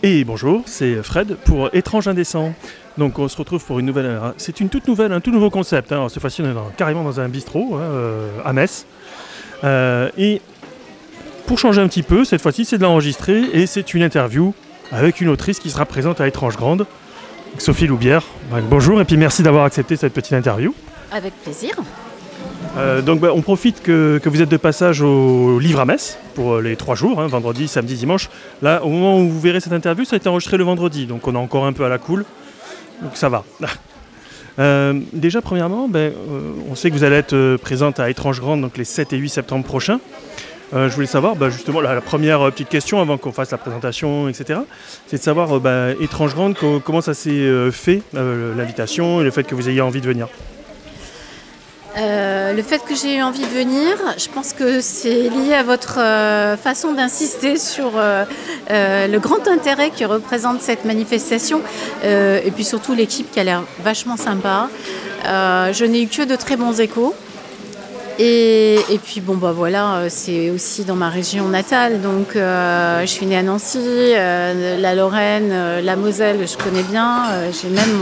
Et bonjour, c'est Fred pour Étrange Indécent. Donc on se retrouve pour une nouvelle... C'est une toute nouvelle, un tout nouveau concept. Alors, cette fois-ci on est carrément dans un bistrot à Metz. Et pour changer un petit peu, cette fois-ci c'est de l'enregistrer et c'est une interview avec une autrice qui sera présente à Étrange Grande, Sophie Loubière. Bonjour et puis merci d'avoir accepté cette petite interview. Avec plaisir. On profite que vous êtes de passage au Livre à Metz pour les 3 jours, vendredi, samedi, dimanche. Là, au moment où vous verrez cette interview, ça a été enregistré le vendredi, donc on est encore un peu à la cool, donc ça va. Déjà, premièrement, on sait que vous allez être présente à Étrange Grande donc les 7 et 8 septembre prochains. Je voulais savoir, justement, la première petite question avant qu'on fasse la présentation, etc., c'est de savoir, Étrange Grande, comment ça s'est fait, l'invitation et le fait que vous ayez envie de venir. Le fait que j'ai eu envie de venir, je pense que c'est lié à votre façon d'insister sur le grand intérêt que représente cette manifestation et puis surtout l'équipe qui a l'air vachement sympa. Je n'ai eu que de très bons échos. Et puis voilà, c'est aussi dans ma région natale, donc je suis née à Nancy, la Lorraine, la Moselle, je connais bien. J'ai même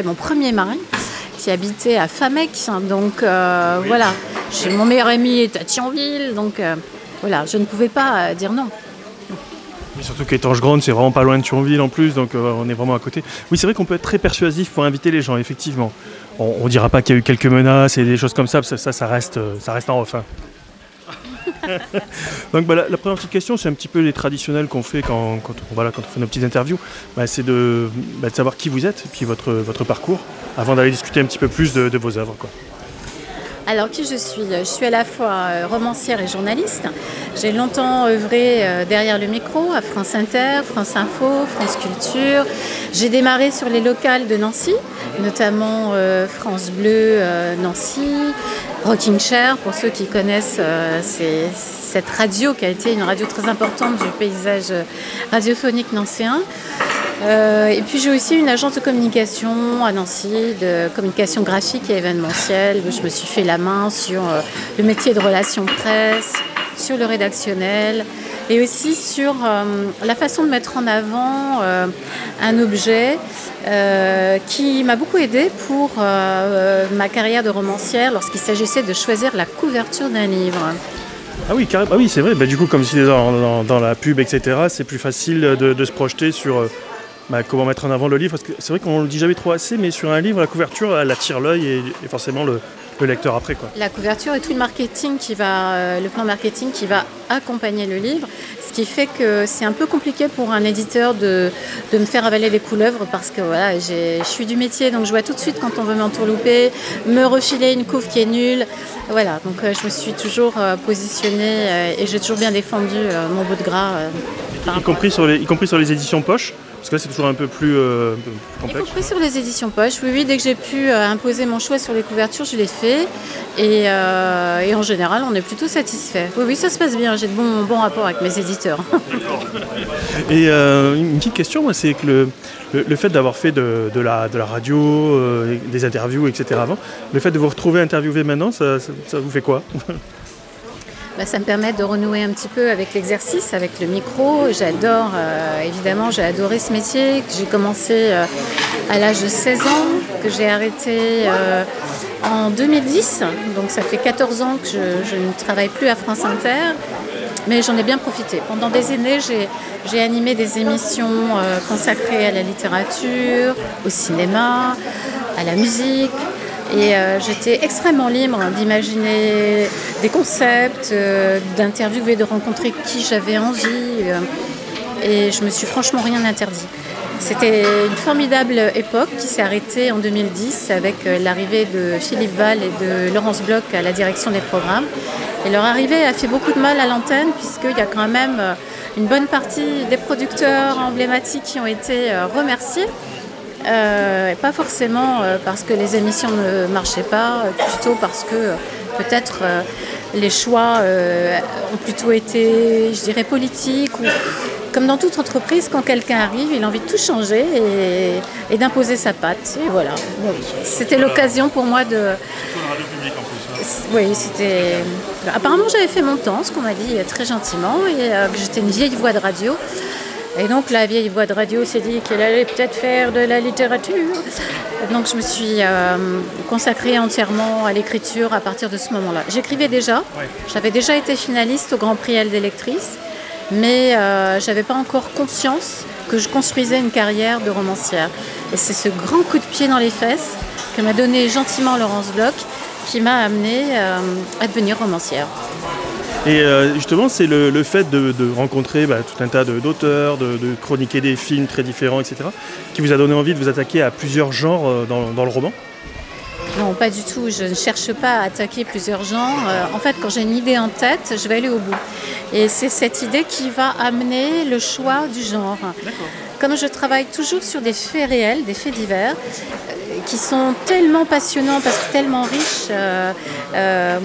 mon premier mari qui habitait à Famec, donc voilà. Mon meilleur ami est à Thionville, donc voilà, je ne pouvais pas dire non. Mais surtout qu'Étrange Grande, c'est vraiment pas loin de Thionville en plus, donc on est vraiment à côté. Oui, c'est vrai qu'on peut être très persuasif pour inviter les gens, effectivement. On dira pas qu'il y a eu quelques menaces et des choses comme ça, parce que ça reste en off. Donc la première petite question, c'est un petit peu les traditionnels qu'on fait quand on fait nos petites interviews. C'est de savoir qui vous êtes et puis votre parcours, avant d'aller discuter un petit peu plus de vos œuvres, quoi. Alors, qui je suis ? Je suis à la fois romancière et journaliste. J'ai longtemps œuvré derrière le micro à France Inter, France Info, France Culture. J'ai démarré sur les locales de Nancy, notamment France Bleu Nancy, Rocking Chair, pour ceux qui connaissent cette radio qui a été une radio très importante du paysage radiophonique nancéen. Et puis j'ai aussi une agence de communication à Nancy, de communication graphique et événementielle. Je me suis fait la main sur le métier de relations presse, sur le rédactionnel et aussi sur la façon de mettre en avant un objet qui m'a beaucoup aidée pour ma carrière de romancière lorsqu'il s'agissait de choisir la couverture d'un livre. Ah oui, carrément. Ah oui, c'est vrai. Du coup, comme si dans la pub, etc., c'est plus facile de se projeter sur comment mettre en avant le livre. Parce que c'est vrai qu'on ne le dit jamais trop assez, mais sur un livre, la couverture, elle attire l'œil et forcément le lecteur après, quoi. La couverture et tout le marketing le plan marketing qui va accompagner le livre, ce qui fait que c'est un peu compliqué pour un éditeur de me faire avaler des couleuvres parce que voilà, je suis du métier, donc je vois tout de suite quand on veut m'entourlouper, me refiler une couve qui est nulle. Voilà, donc je me suis toujours positionnée et j'ai toujours bien défendu mon bout de gras. Y compris sur les éditions poche. Parce que là, c'est toujours un peu plus complexe. Y compris sur les éditions poche, oui. Dès que j'ai pu imposer mon choix sur les couvertures, je l'ai fait. Et en général, on est plutôt satisfait. Oui, ça se passe bien. J'ai de bons rapports avec mes éditeurs. Et une petite question, c'est que le fait d'avoir fait de la radio, des interviews, etc. avant, le fait de vous retrouver interviewé maintenant, ça vous fait quoi ? Ça me permet de renouer un petit peu avec l'exercice, avec le micro. J'adore, évidemment, j'ai adoré ce métier, que j'ai commencé à l'âge de 16 ans, que j'ai arrêté en 2010. Donc ça fait 14 ans que je ne travaille plus à France Inter, mais j'en ai bien profité. Pendant des années, j'ai animé des émissions consacrées à la littérature, au cinéma, à la musique. Et j'étais extrêmement libre d'imaginer des concepts, d'interviewer, de rencontrer qui j'avais envie. Et je me suis franchement rien interdit. C'était une formidable époque qui s'est arrêtée en 2010 avec l'arrivée de Philippe Val et de Laurence Bloch à la direction des programmes. Et leur arrivée a fait beaucoup de mal à l'antenne puisqu'il y a quand même une bonne partie des producteurs emblématiques qui ont été remerciés. Pas forcément parce que les émissions ne marchaient pas, plutôt parce que peut-être les choix ont plutôt été, je dirais, politiques. Ou, comme dans toute entreprise, quand quelqu'un arrive, il a envie de tout changer et d'imposer sa patte. Et voilà. Donc, c'était l'occasion pour moi de... Oui, c'était... Apparemment, j'avais fait mon temps, ce qu'on m'a dit très gentiment, et que j'étais une vieille voix de radio. Et donc la vieille voix de radio s'est dit qu'elle allait peut-être faire de la littérature. Donc je me suis consacrée entièrement à l'écriture à partir de ce moment-là. J'écrivais déjà, j'avais déjà été finaliste au Grand Prix Elle des lectrices, mais je n'avais pas encore conscience que je construisais une carrière de romancière. Et c'est ce grand coup de pied dans les fesses que m'a donné gentiment Laurence Bloch qui m'a amenée à devenir romancière. Et justement, c'est le fait de rencontrer tout un tas d'auteurs, de chroniquer des films très différents, etc., qui vous a donné envie de vous attaquer à plusieurs genres dans le roman? Non, pas du tout. Je ne cherche pas à attaquer plusieurs genres. En fait, quand j'ai une idée en tête, je vais aller au bout. Et c'est cette idée qui va amener le choix du genre. D'accord. Comme je travaille toujours sur des faits réels, des faits divers, qui sont tellement passionnants parce que tellement riches,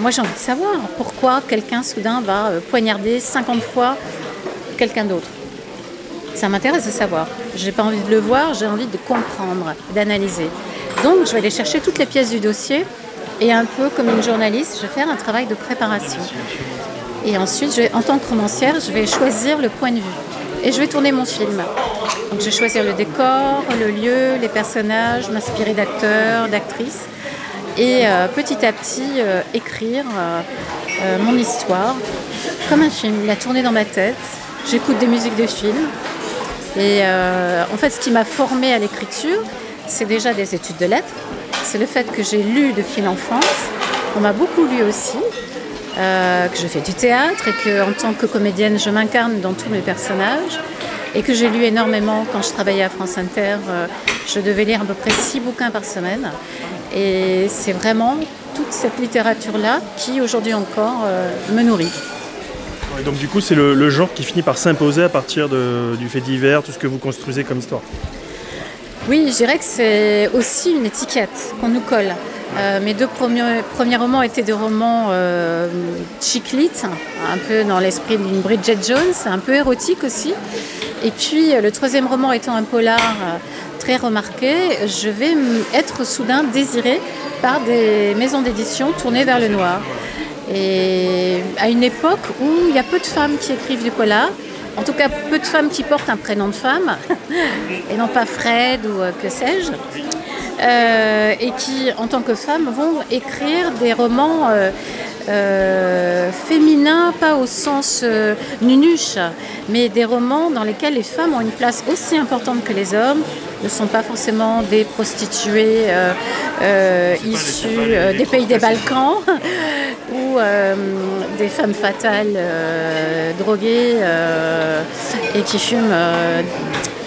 moi j'ai envie de savoir pourquoi quelqu'un soudain va poignarder 50 fois quelqu'un d'autre. Ça m'intéresse de savoir. Je n'ai pas envie de le voir, j'ai envie de comprendre, d'analyser. Donc je vais aller chercher toutes les pièces du dossier et un peu comme une journaliste, je vais faire un travail de préparation. Et ensuite, en tant que romancière, je vais choisir le point de vue. Et je vais tourner mon film. Donc je vais choisir le décor, le lieu, les personnages, m'inspirer d'acteurs, d'actrices. Et petit à petit, écrire mon histoire comme un film. La tourner dans ma tête. J'écoute des musiques de film. Et en fait, ce qui m'a formée à l'écriture, c'est déjà des études de lettres. C'est le fait que j'ai lu depuis l'enfance, qu'on m'a beaucoup lu aussi, que je fais du théâtre et qu'en tant que comédienne, je m'incarne dans tous mes personnages et que j'ai lu énormément quand je travaillais à France Inter. Je devais lire à peu près 6 bouquins par semaine. Et c'est vraiment toute cette littérature-là qui, aujourd'hui encore, me nourrit. Et donc du coup, c'est le genre qui finit par s'imposer à partir du fait divers, tout ce que vous construisez comme histoire. Oui, je dirais que c'est aussi une étiquette qu'on nous colle. Mes 2 premiers romans étaient des romans chick-lit, un peu dans l'esprit d'une Bridget Jones, un peu érotique aussi. Et puis le 3e roman étant un polar très remarqué, je vais être soudain désirée par des maisons d'édition tournées vers le noir. Et à une époque où il y a peu de femmes qui écrivent du polar, en tout cas peu de femmes qui portent un prénom de femme, et non pas Fred ou que sais-je, et qui, en tant que femmes, vont écrire des romans féminins, pas au sens nunuche, mais des romans dans lesquels les femmes ont une place aussi importante que les hommes, ne sont pas forcément des prostituées issues des pays des Balkans, ou des femmes fatales droguées et qui fument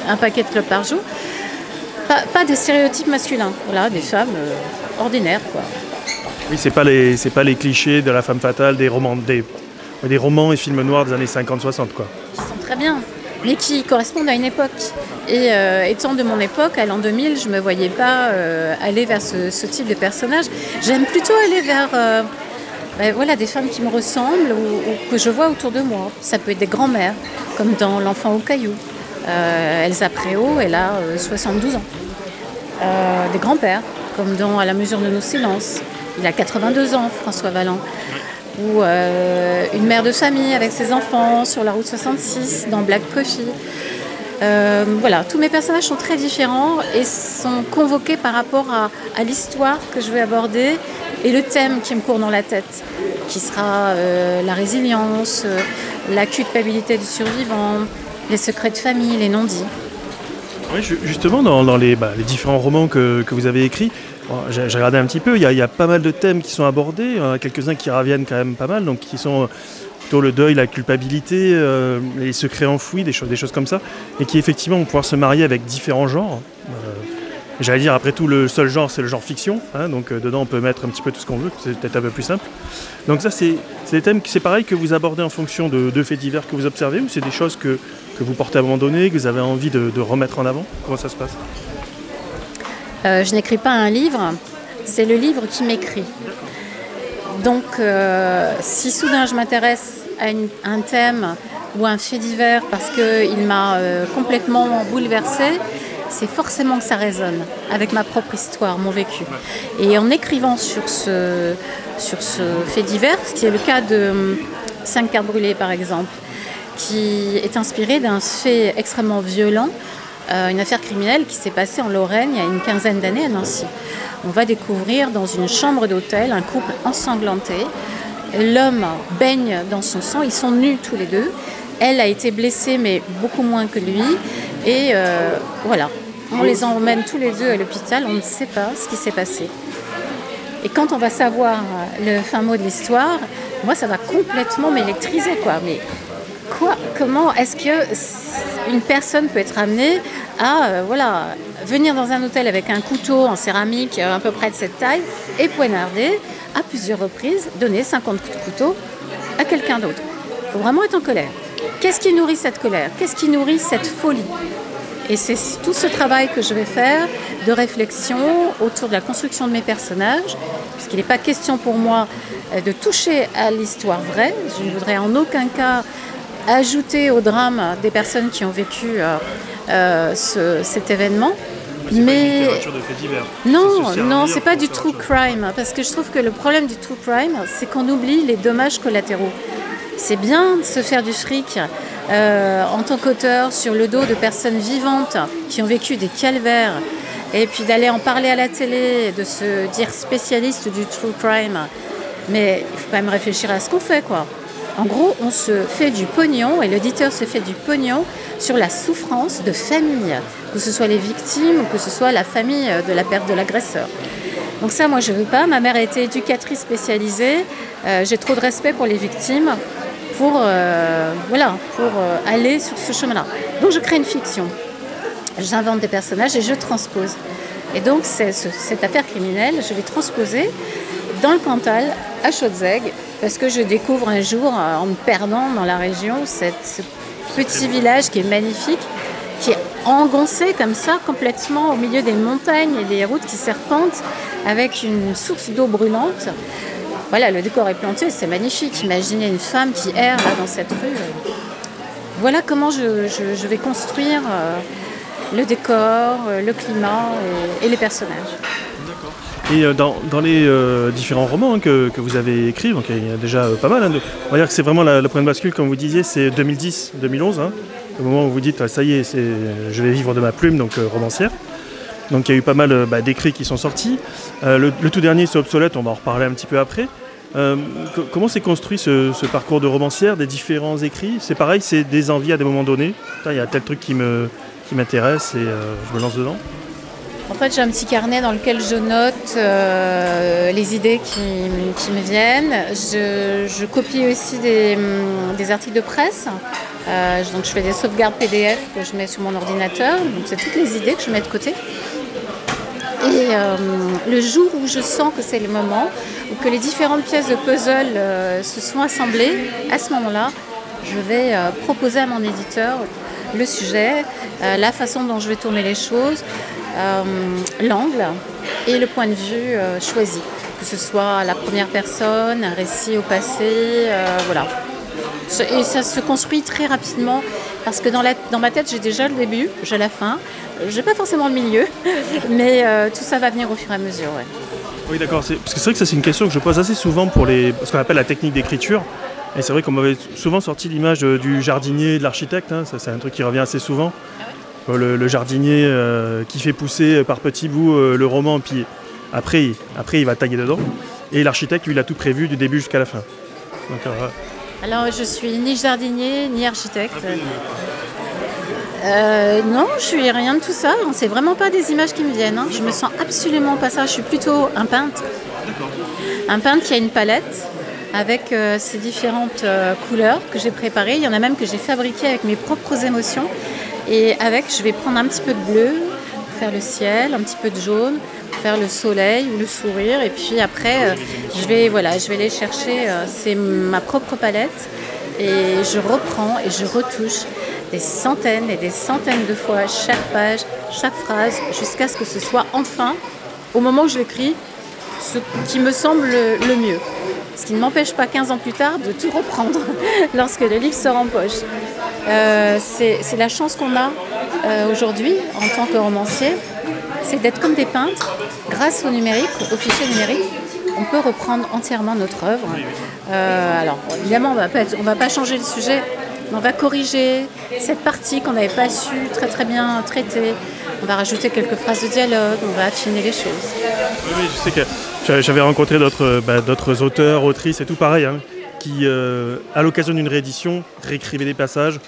un paquet de clopes par jour. Pas des stéréotypes masculins, voilà, des femmes ordinaires, quoi. Oui, c'est pas les clichés de la femme fatale des romans et films noirs des années 50-60, quoi. Qui sont très bien, mais qui correspondent à une époque. Et étant de mon époque, à l'an 2000, je ne me voyais pas aller vers ce type de personnage. J'aime plutôt aller vers voilà, des femmes qui me ressemblent ou que je vois autour de moi. Ça peut être des grands-mères, comme dans L'enfant au caillou. Elsa Préau, elle a 72 ans. Des grands-pères, comme dans À la mesure de nos silences. Il a 82 ans, François Vallant. Ou une mère de famille avec ses enfants sur la route 66, dans Black Coffee. Voilà, tous mes personnages sont très différents et sont convoqués par rapport à l'histoire que je vais aborder et le thème qui me court dans la tête, qui sera la résilience, la culpabilité du survivant, les secrets de famille, les non-dits. Oui, justement, dans les différents romans que vous avez écrits, j'ai regardé un petit peu, il y a pas mal de thèmes qui sont abordés, quelques-uns qui reviennent quand même pas mal, donc qui sont plutôt le deuil, la culpabilité, les secrets enfouis, des choses comme ça, et qui effectivement vont pouvoir se marier avec différents genres. J'allais dire, après tout, le seul genre, c'est le genre fiction, hein, donc dedans on peut mettre un petit peu tout ce qu'on veut, c'est peut-être un peu plus simple. Donc ça, c'est des thèmes, c'est pareil, que vous abordez en fonction de faits divers que vous observez, ou c'est des choses que vous portez à un moment donné, que vous avez envie de remettre en avant? Comment ça se passe? Je n'écris pas un livre, c'est le livre qui m'écrit. Donc si soudain je m'intéresse à un thème ou un fait divers parce qu'il m'a complètement bouleversée, c'est forcément que ça résonne avec ma propre histoire, mon vécu. Et en écrivant sur ce fait divers, ce qui est le cas de 5 cartes brûlées par exemple, qui est inspiré d'un fait extrêmement violent, une affaire criminelle qui s'est passée en Lorraine il y a une quinzaine d'années à Nancy. On va découvrir dans une chambre d'hôtel un couple ensanglanté. L'homme baigne dans son sang, ils sont nus tous les deux. Elle a été blessée, mais beaucoup moins que lui. Et voilà, on les emmène tous les deux à l'hôpital, on ne sait pas ce qui s'est passé. Et quand on va savoir le fin mot de l'histoire, moi ça va complètement m'électriser, quoi. Mais quoi, comment est-ce qu'une personne peut être amenée à venir dans un hôtel avec un couteau en céramique à peu près de cette taille et poignarder à plusieurs reprises, donner 50 coups de couteau à quelqu'un d'autre? Il faut vraiment être en colère. Qu'est-ce qui nourrit cette colère? Qu'est-ce qui nourrit cette folie? Et c'est tout ce travail que je vais faire de réflexion autour de la construction de mes personnages, puisqu'il n'est pas question pour moi de toucher à l'histoire vraie. Je ne voudrais en aucun cas ajouter au drame des personnes qui ont vécu cet événement. Mais pas une littérature de faits divers. Non, c'est pas du true crime, parce que je trouve que le problème du true crime, c'est qu'on oublie les dommages collatéraux. C'est bien de se faire du fric en tant qu'auteur sur le dos de personnes vivantes qui ont vécu des calvaires, et puis d'aller en parler à la télé, de se dire spécialiste du true crime. Mais il faut quand même réfléchir à ce qu'on fait, quoi. En gros, on se fait du pognon, et l'éditeur se fait du pognon sur la souffrance de familles, que ce soit les victimes ou que ce soit la famille de la perte de l'agresseur. Donc ça, moi, je ne veux pas. Ma mère a été éducatrice spécialisée. J'ai trop de respect pour les victimes pour aller sur ce chemin-là. Donc je crée une fiction. J'invente des personnages et je transpose. Et donc cette affaire criminelle, je vais transposer dans le Cantal, à Chaudezeg, parce que je découvre un jour, en me perdant dans la région, ce petit village qui est magnifique, qui est engoncé comme ça, complètement au milieu des montagnes et des routes qui serpentent, avec une source d'eau brûlante. Voilà, le décor est planté, c'est magnifique. Imaginez une femme qui erre là, dans cette rue. Voilà comment je vais construire le décor, le climat et les personnages. D'accord. Et dans les différents romans que vous avez écrits, donc il y en a déjà pas mal, on va dire que c'est vraiment le point de bascule, comme vous disiez, c'est 2010-2011, au moment où vous dites, ça y est, je vais vivre de ma plume, donc romancière. Donc il y a eu pas mal d'écrits qui sont sortis. Le tout dernier, c'est Obsolète, on va en reparler un petit peu après. Comment s'est construit ce parcours de romancière, des différents écrits? C'est pareil, c'est des envies à des moments donnés. Il y a tel truc qui m'intéresse et je me lance dedans. En fait, j'ai un petit carnet dans lequel je note les idées qui me viennent. Je copie aussi des articles de presse. Donc je fais des sauvegardes PDF que je mets sur mon ordinateur. Donc c'est toutes les idées que je mets de côté. Et le jour où je sens que c'est le moment, ou que les différentes pièces de puzzle se sont assemblées, à ce moment-là, je vais proposer à mon éditeur le sujet, la façon dont je vais tourner les choses, l'angle et le point de vue choisi. Que ce soit la première personne, un récit au passé, voilà. Et ça se construit très rapidement parce que dans ma tête, j'ai déjà le début, j'ai la fin, j'ai pas forcément le milieu, mais tout ça va venir au fur et à mesure. Ouais. Oui, d'accord. Parce que c'est vrai que ça, c'est une question que je pose assez souvent pour ce qu'on appelle la technique d'écriture. Et c'est vrai qu'on m'avait souvent sorti l'image du jardinier et de l'architecte. Ça, c'est un truc qui revient assez souvent. Le jardinier qui fait pousser par petits bouts le roman, puis après il va taguer dedans. Et l'architecte, lui, il a tout prévu du début jusqu'à la fin. Donc, alors, je suis ni jardinier, ni architecte. Non, je suis rien de tout ça. C'est vraiment pas des images qui me viennent. Je me sens absolument pas ça. Je suis plutôt un peintre. Un peintre qui a une palette avec ces différentes couleurs que j'ai préparées. Il y en a même que j'ai fabriquées avec mes propres émotions. Et je vais prendre un petit peu de bleu pour faire le ciel, un petit peu de jaune pour faire le soleil ou le sourire. Et puis après, je vais aller chercher. C'est ma propre palette. Et je reprends et je retouche des centaines et des centaines de fois chaque page, chaque phrase, jusqu'à ce que ce soit enfin, au moment où je l'écris, ce qui me semble le mieux. Ce qui ne m'empêche pas 15 ans plus tard de tout reprendre lorsque le livre sort en poche. C'est la chance qu'on a aujourd'hui en tant que romancier, c'est d'être comme des peintres. Grâce au numérique, au fichier numérique, on peut reprendre entièrement notre œuvre. Alors évidemment, on va pas changer le sujet, On va corriger cette partie qu'on n'avait pas su très très bien traiter. On va rajouter quelques phrases de dialogue, on va affiner les choses. Oui, je sais que j'avais rencontré d'autres auteurs, autrices et tout pareil, hein, qui, à l'occasion d'une réédition, réécrivaient des passages,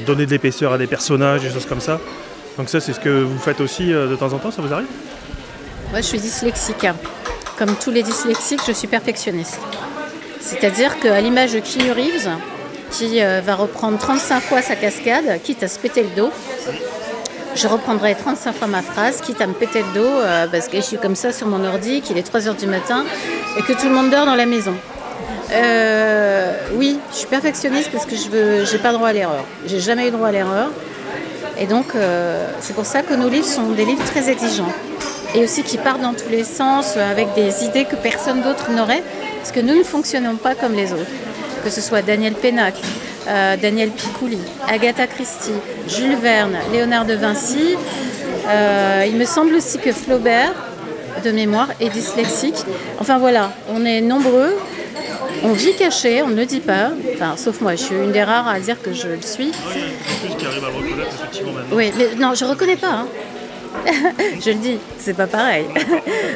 donnaient de l'épaisseur à des personnages, des choses comme ça. Donc ça, c'est ce que vous faites aussi de temps en temps, ça vous arrive? Moi, je suis dyslexique. Comme tous les dyslexiques, je suis perfectionniste. C'est-à-dire qu'à l'image de Keanu Reeves, qui va reprendre 35 fois sa cascade, quitte à se péter le dos, je reprendrai 35 fois ma phrase, quitte à me péter le dos, parce que je suis comme ça sur mon ordi, qu'il est 3h du matin, et que tout le monde dort dans la maison. Oui, je suis perfectionniste parce que j'ai pas droit à l'erreur. J'ai jamais eu droit à l'erreur. Et donc, c'est pour ça que nos livres sont des livres très exigeants. Et aussi qui partent dans tous les sens, avec des idées que personne d'autre n'aurait, parce que nous ne fonctionnons pas comme les autres. Que ce soit Daniel Pénac, Daniel Picouli, Agatha Christie, Jules Verne, Léonard de Vinci. Il me semble aussi que Flaubert, de mémoire, est dyslexique. Enfin voilà, on est nombreux. On vit caché, on ne le dit pas, enfin, sauf moi, je suis une des rares à dire que je le suis. Qui arrive à le reconnaître effectivement maintenant. Oui, mais non, je ne reconnais pas. Hein. Je le dis, c'est pas pareil.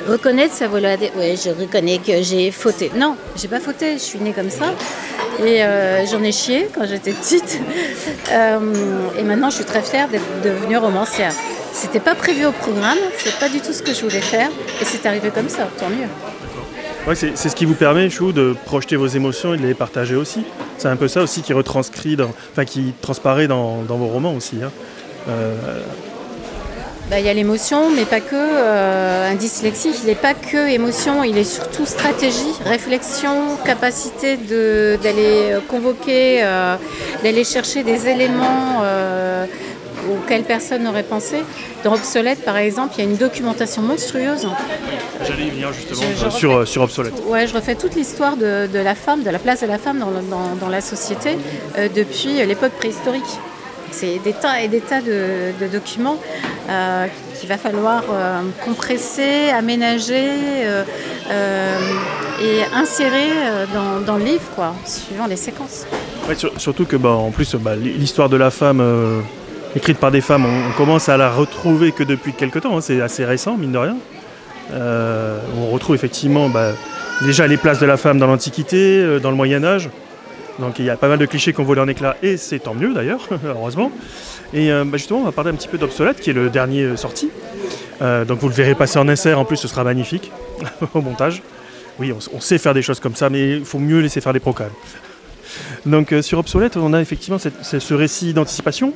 Reconnaître, ça vaut la... Oui, je reconnais que j'ai fauté. Non, j'ai pas fauté, je suis née comme ça. Et j'en ai chié quand j'étais petite. Et maintenant, je suis très fière d'être devenue romancière. C'était pas prévu au programme, c'est pas du tout ce que je voulais faire. Et c'est arrivé comme ça, tant mieux. Ouais, c'est ce qui vous permet, Chou, de projeter vos émotions et de les partager aussi. C'est un peu ça aussi qui retranscrit, qui transparaît dans vos romans aussi. Hein. Il y a l'émotion, mais pas que. Un dyslexique, il n'est pas que émotion, il est surtout stratégie, réflexion, capacité d'aller convoquer, d'aller chercher des éléments auxquels personne n'aurait pensé. Dans Obsolète, par exemple, il y a une documentation monstrueuse. J'allais y venir justement sur Obsolète. Ouais, je refais toute l'histoire de la femme, de la place de la femme dans la société depuis l'époque préhistorique. C'est des tas et des tas de documents qu'il va falloir compresser, aménager et insérer dans le livre, quoi, suivant les séquences. Ouais, surtout que en plus, l'histoire de la femme écrite par des femmes, on commence à la retrouver que depuis quelque temps, hein, c'est assez récent, mine de rien. On retrouve effectivement déjà les places de la femme dans l'Antiquité, dans le Moyen-Âge. Donc il y a pas mal de clichés qui ont volé en éclats, et c'est tant mieux d'ailleurs, heureusement. Et justement, on va parler un petit peu d'Obsolète, qui est le dernier sorti. Donc vous le verrez passer en insert, en plus ce sera magnifique au montage. Oui, on sait faire des choses comme ça, mais il faut mieux laisser faire des procales. Donc sur Obsolète, on a effectivement ce récit d'anticipation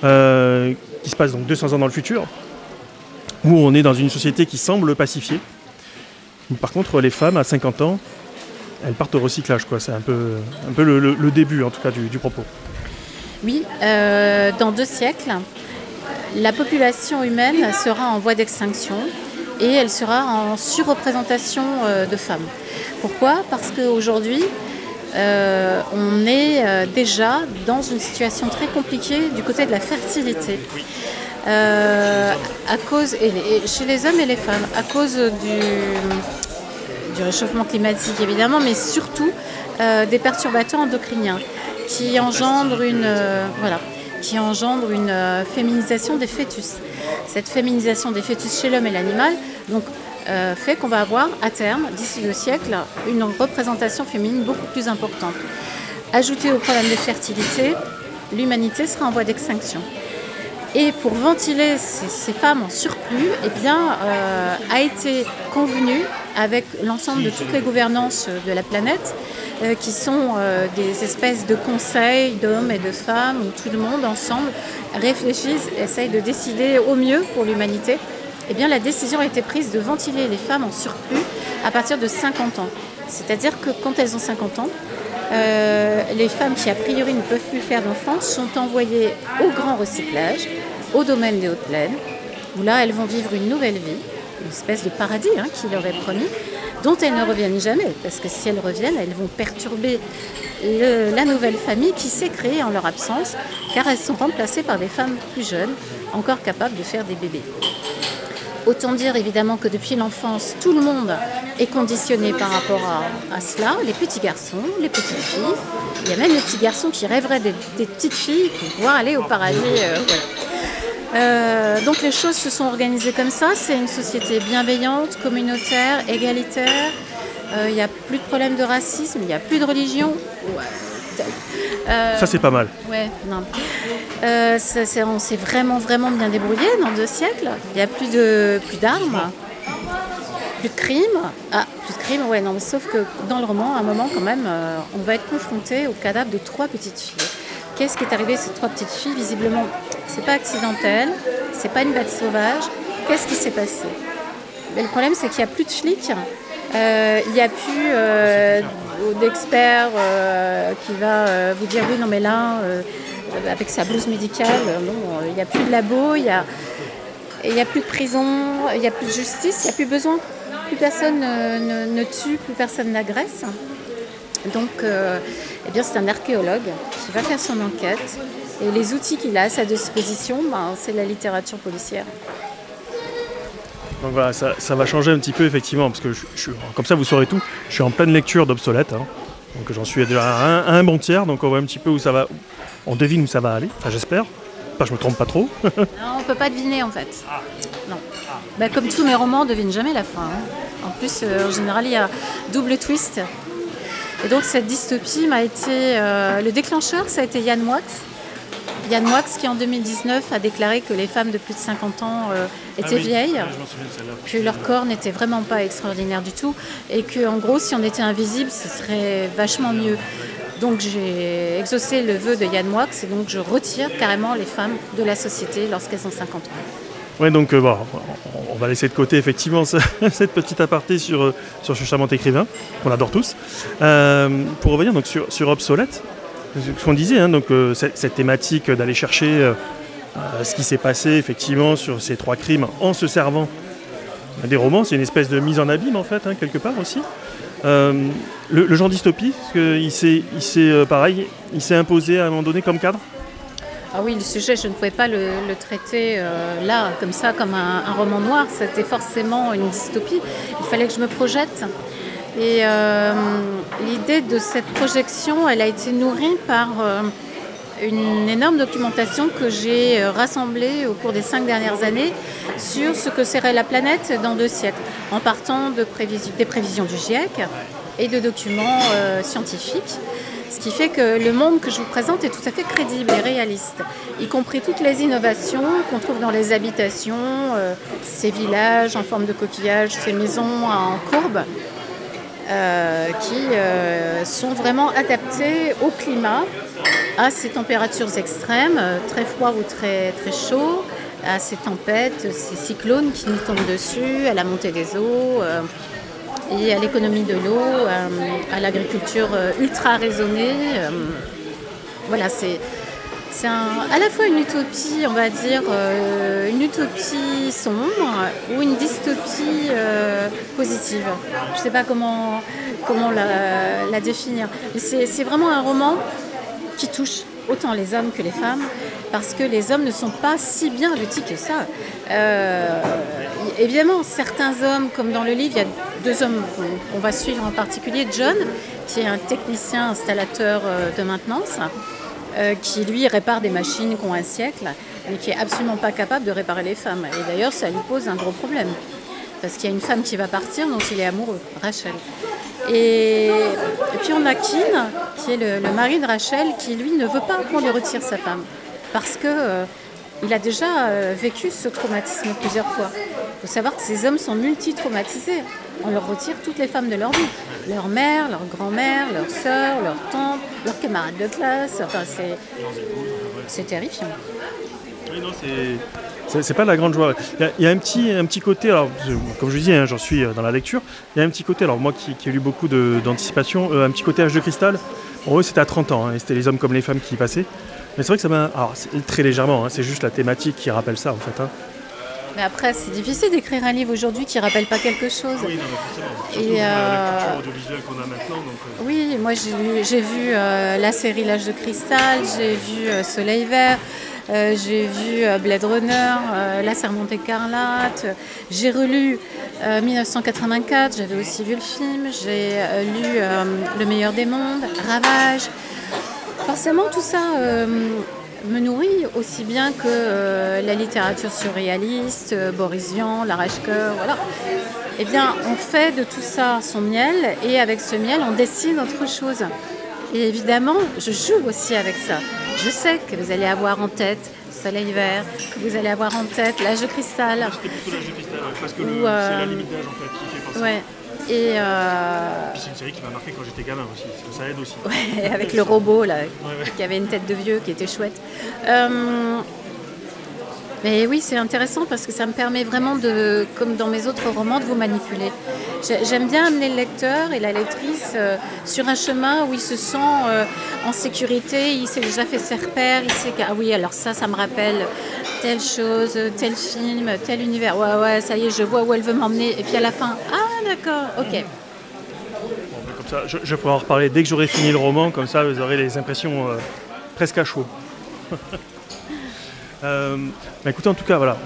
qui se passe donc 200 ans dans le futur, où on est dans une société qui semble pacifiée. Par contre, les femmes à 50 ans, elles partent au recyclage, quoi. C'est un peu le début, en tout cas, du propos. Oui, dans 2 siècles, la population humaine sera en voie d'extinction et elle sera en surreprésentation de femmes. Pourquoi ? Parce qu'aujourd'hui, on est déjà dans une situation très compliquée du côté de la fertilité. À cause, chez les hommes et les femmes, à cause du réchauffement climatique évidemment, mais surtout des perturbateurs endocriniens qui engendrent une féminisation des fœtus. Cette féminisation des fœtus chez l'homme et l'animal fait qu'on va avoir à terme, d'ici 2 siècles, une représentation féminine beaucoup plus importante. Ajouté au problème de fertilité, l'humanité sera en voie d'extinction. Et pour ventiler ces femmes en surplus, a été convenu avec l'ensemble de toutes les gouvernances de la planète, qui sont des espèces de conseils d'hommes et de femmes, où tout le monde ensemble réfléchissent, essaye de décider au mieux pour l'humanité. La décision a été prise de ventiler les femmes en surplus à partir de 50 ans. C'est-à-dire que quand elles ont 50 ans, les femmes qui a priori ne peuvent plus faire d'enfants sont envoyées au grand recyclage, au domaine des Hautes Plaines, où là elles vont vivre une nouvelle vie, une espèce de paradis qui leur est promis, dont elles ne reviennent jamais, parce que si elles reviennent, elles vont perturber la nouvelle famille qui s'est créée en leur absence, car elles sont remplacées par des femmes plus jeunes, encore capables de faire des bébés. Autant dire évidemment que depuis l'enfance, tout le monde est conditionné par rapport à cela, les petits garçons, les petites filles. Il y a même les petits garçons qui rêveraient des petites filles pour pouvoir aller au paradis. Donc les choses se sont organisées comme ça. C'est une société bienveillante, communautaire, égalitaire. Il n'y a plus de problème de racisme, il n'y a plus de religion. Ça, c'est pas mal. Ouais, non. On s'est vraiment bien débrouillé dans 2 siècles. Il n'y a plus d'armes, plus de crimes. Ah, plus de crimes, ouais, non, mais sauf que dans le roman, à un moment quand même, on va être confronté au cadavre de 3 petites filles. Qu'est-ce qui est arrivé à ces 3 petites filles? Visiblement, c'est pas accidentel, c'est pas une bête sauvage. Qu'est-ce qui s'est passé? Mais le problème, c'est qu'il n'y a plus de flics. Il n'y a plus d'expert qui va vous dire oui, non mais là, avec sa blouse médicale, il n'y a plus de labo, il n'y a plus de prison, il n'y a plus de justice, il n'y a plus besoin. Plus personne ne tue, plus personne n'agresse. Donc eh bien, c'est un archéologue qui va faire son enquête et les outils qu'il a à sa disposition, c'est la littérature policière. Donc voilà, ça va changer un petit peu effectivement, parce que comme ça vous saurez tout, je suis en pleine lecture d'Obsolète, hein. Donc j'en suis déjà à un bon tiers, donc on voit un petit peu où ça va, on devine où ça va aller, enfin j'espère, enfin je me trompe pas trop. Non, on ne peut pas deviner en fait. Non. Comme tous mes romans, on ne devine jamais la fin. En plus, en général, il y a double twist. Et donc cette dystopie m'a été, le déclencheur, ça a été Yann Moix. Yann Moix qui en 2019 a déclaré que les femmes de plus de 50 ans étaient vieilles, que leur corps n'était vraiment pas extraordinaire du tout et que en gros si on était invisible ce serait vachement mieux. Donc j'ai exaucé le vœu de Yann Moix et donc je retire carrément les femmes de la société lorsqu'elles ont 50 ans. Oui, donc on va laisser de côté effectivement cette petite aparté sur ce charmant écrivain qu'on adore tous. Pour revenir donc sur Obsolète, ce qu'on disait, hein, donc, cette thématique d'aller chercher ce qui s'est passé effectivement sur ces 3 crimes en se servant des romans, c'est une espèce de mise en abîme en fait, hein, quelque part aussi. Le genre dystopie, il s'est imposé à un moment donné comme cadre. Ah oui, le sujet, je ne pouvais pas le traiter là, comme ça, comme un roman noir. C'était forcément une dystopie. Il fallait que je me projette. Et l'idée de cette projection, elle a été nourrie par une énorme documentation que j'ai rassemblée au cours des 5 dernières années sur ce que serait la planète dans 2 siècles, en partant des prévisions du GIEC et de documents scientifiques. Ce qui fait que le monde que je vous présente est tout à fait crédible et réaliste, y compris toutes les innovations qu'on trouve dans les habitations, ces villages en forme de coquillage, ces maisons en courbe, qui sont vraiment adaptées au climat, à ces températures extrêmes, très froid ou très, très chaud, à ces tempêtes, ces cyclones qui nous tombent dessus, à la montée des eaux. Et à l'économie de l'eau, à l'agriculture ultra raisonnée. Voilà, c'est à la fois une utopie, on va dire, une utopie sombre ou une dystopie positive. Je ne sais pas comment la définir. Mais c'est vraiment un roman qui touche autant les hommes que les femmes, parce que les hommes ne sont pas si bien lotis que ça. Évidemment, certains hommes, comme dans le livre, il y a 2 hommes qu'on va suivre en particulier. John, qui est un technicien installateur de maintenance, qui lui répare des machines qui ont un siècle, mais qui est absolument pas capable de réparer les femmes. Et d'ailleurs, ça lui pose un gros problème, parce qu'il y a une femme qui va partir dont il est amoureux, Rachel. Et puis on a Keane, qui est le mari de Rachel, qui lui ne veut pas qu'on lui retire sa femme, parce que il a déjà vécu ce traumatisme plusieurs fois. Il faut savoir que ces hommes sont multi-traumatisés. On leur retire toutes les femmes de leur vie. Leur mère, leur grand-mère, leur sœur, leur tante, leurs camarades de classe. Enfin, c'est terrifiant. Oui, non, c'est pas de la grande joie. Il y a un petit côté, alors, comme je disais, hein, j'en suis dans la lecture, il y a un petit côté, alors moi qui ai lu beaucoup d'anticipation, un petit côté Âge de cristal. Bon, eux, c'était à 30 ans, hein, et c'était les hommes comme les femmes qui y passaient. Mais c'est vrai que ça m'a... Alors, très légèrement, hein, c'est juste la thématique qui rappelle ça, en fait. Hein. Mais après, c'est difficile d'écrire un livre aujourd'hui qui ne rappelle pas quelque chose. Oui, non, forcément. Surtout la culture audiovisuelle qu'on a maintenant. Donc, Oui, moi j'ai vu la série L'Âge de cristal, j'ai vu Soleil vert, J'ai vu Blade Runner, La Servante écarlate. J'ai relu 1984, j'avais aussi vu le film. J'ai lu Le meilleur des mondes, Ravage. Forcément, tout ça me nourrit aussi bien que la littérature surréaliste, Boris Vian, Larachcœur, voilà. Eh bien, on fait de tout ça son miel et avec ce miel, on dessine autre chose. Et évidemment, je joue aussi avec ça. Je sais que vous allez avoir en tête Soleil Vert, que vous allez avoir en tête L'âge de cristal. C'était plutôt L'âge de cristal, parce que c'est la limite d'âge en fait qui fait penser. Ouais. Et puis c'est une série qui m'a marqué quand j'étais gamin aussi, parce que ça aide aussi. Ouais, avec le robot là, qui avait une tête de vieux, qui était chouette. Mais oui, c'est intéressant parce que ça me permet vraiment de, comme dans mes autres romans, de vous manipuler. J'aime bien amener le lecteur et la lectrice sur un chemin où il se sent en sécurité, il s'est déjà fait ses repères, il sait que, ah oui, alors ça me rappelle telle chose, tel film, tel univers. Ouais, ça y est, je vois où elle veut m'emmener. Et puis à la fin, ah d'accord, ok. Bon, comme ça, je pourrai en reparler dès que j'aurai fini le roman, comme ça vous aurez les impressions presque à chaud. Écoutez, en tout cas, voilà,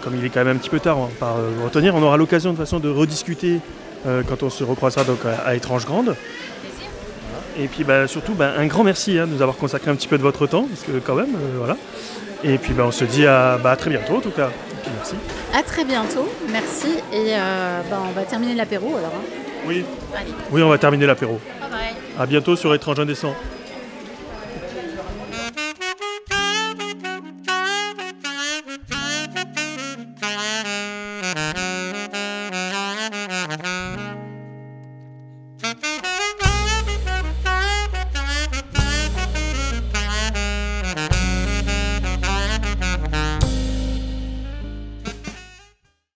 comme il est quand même un petit peu tard, on va pas retenir. On aura l'occasion de toute façon de rediscuter quand on se recroisera donc à Étrange Grande. Et puis surtout, un grand merci de nous avoir consacré un petit peu de votre temps, parce que quand même, voilà. Et puis on se dit à très bientôt en tout cas. Et puis, merci. À très bientôt, merci. Et on va terminer l'apéro alors. Oui. Allez. Oui, on va terminer l'apéro. Bye bye. À bientôt sur Étrange Indécent.